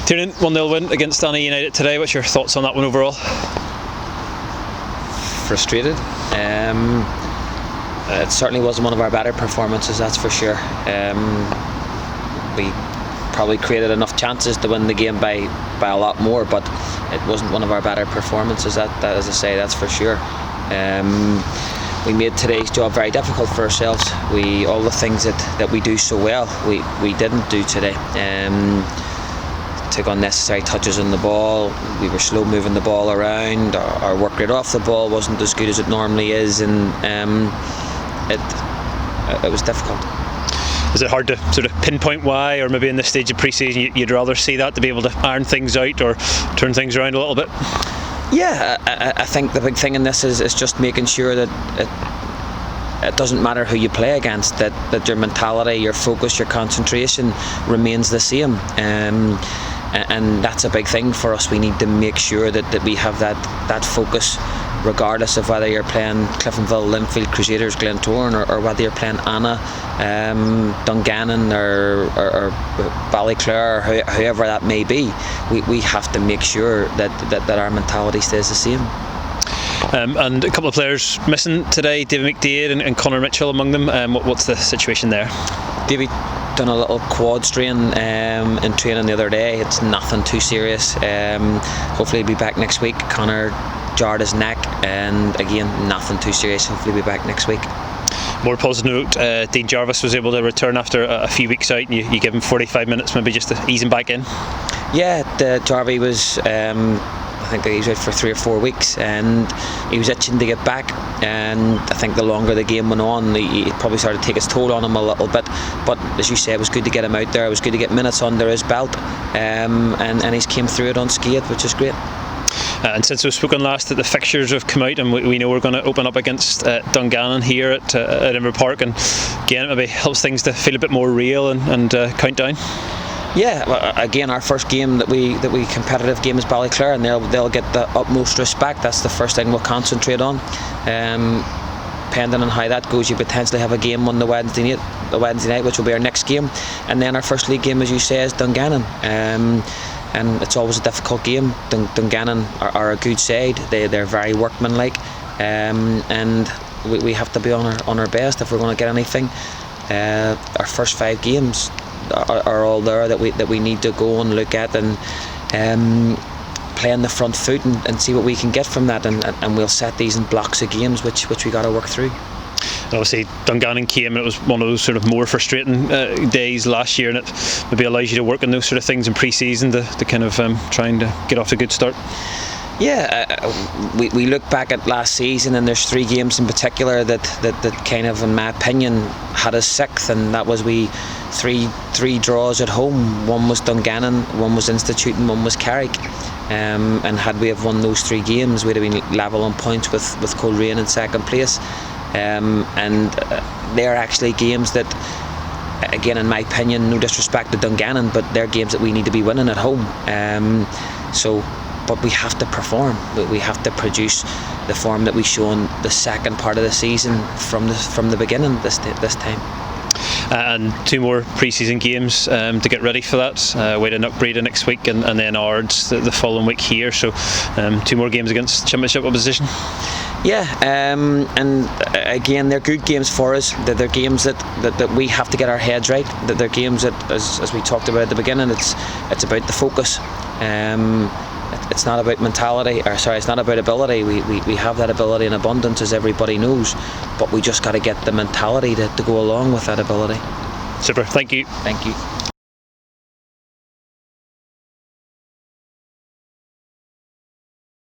Tiernan, 1-0 win against Annagh United today. What's your thoughts on that one overall? Frustrated. It certainly wasn't one of our better performances, that's for sure. We probably created enough chances to win the game by a lot more, but it wasn't one of our better performances. That as I say, that's for sure. We made today's job very difficult for ourselves. All the things that we do so well, we didn't do today. Took unnecessary touches on the ball. We were slow moving the ball around. Our work rate off the ball wasn't as good as it normally is, and it was difficult. Is it hard to sort of pinpoint why, or maybe in this stage of pre-season you'd rather see that to be able to iron things out or turn things around a little bit? Yeah, I think the big thing in this is just making sure that it doesn't matter who you play against, that your mentality, your focus, your concentration remains the same. And that's a big thing for us. We need to make sure that we have that focus, regardless of whether you're playing Cliftonville, Linfield, Crusaders, Glentoran, or whether you're playing Annagh, Dungannon or Ballyclare, or whoever that may be. We have to make sure that our mentality stays the same. And a couple of players missing today, David McDade and Conor Mitchell among them. What's the situation there? David done a little quad strain in training the other day. It's nothing too serious. Hopefully he'll be back next week. Conor jarred his neck, and again, nothing too serious. Hopefully he'll be back next week. More positive note, Dean Jarvis was able to return after a few weeks out, and you give him 45 minutes maybe just to ease him back in. Yeah, Jarvie was I think he was out for 3 or 4 weeks, and he was itching to get back, and I think the longer the game went on, it probably started to take its toll on him a little bit, but as you say, it was good to get him out there. It was good to get minutes under his belt, and he's came through it unscathed, which is great. And since we've spoken last, that the fixtures have come out, and we know we're going to open up against Dungannon here at Edinburgh Park, and again, it maybe helps things to feel a bit more real and count down. Yeah, again, our first game that we competitive game is Ballyclare, and they'll get the utmost respect. That's the first thing we'll concentrate on. Depending on how that goes, you potentially have a game on the Wednesday night, which will be our next game, and then our first league game, as you say, is Dungannon. And it's always a difficult game. Dungannon are a good side. They're very workmanlike, and we have to be on our best if we're going to get anything. Our first 5 games are all there that we need to go and look at and play on the front foot and see what we can get from that, and we'll set these in blocks of games which we got to work through. Obviously Dungannon came and it was one of those sort of more frustrating days last year, and it maybe allows you to work on those sort of things in pre-season to kind of trying to get off a good start. Yeah, we look back at last season, and there's 3 games in particular that kind of, in my opinion, had us 6th, and that was three draws at home. One was Dungannon, one was Institute, and one was Carrick. And had we have won those 3 games, we'd have been level on points with Coleraine in second place. And they're actually games that, again, in my opinion, no disrespect to Dungannon, but they're games that we need to be winning at home. But we have to perform. We have to produce the form that we show in the second part of the season from the beginning this time. And 2 more pre-season games to get ready for that. Away to Knockbreda next week, and then Ards the following week here. So 2 more games against Championship opposition. Yeah, and again, they're good games for us. They're games that we have to get our heads right. That they're games that, as we talked about at the beginning, it's about the focus. It's not about mentality, it's not about ability. We have that ability in abundance, as everybody knows, but we just got to get the mentality to go along with that ability. Super, thank you. Thank you.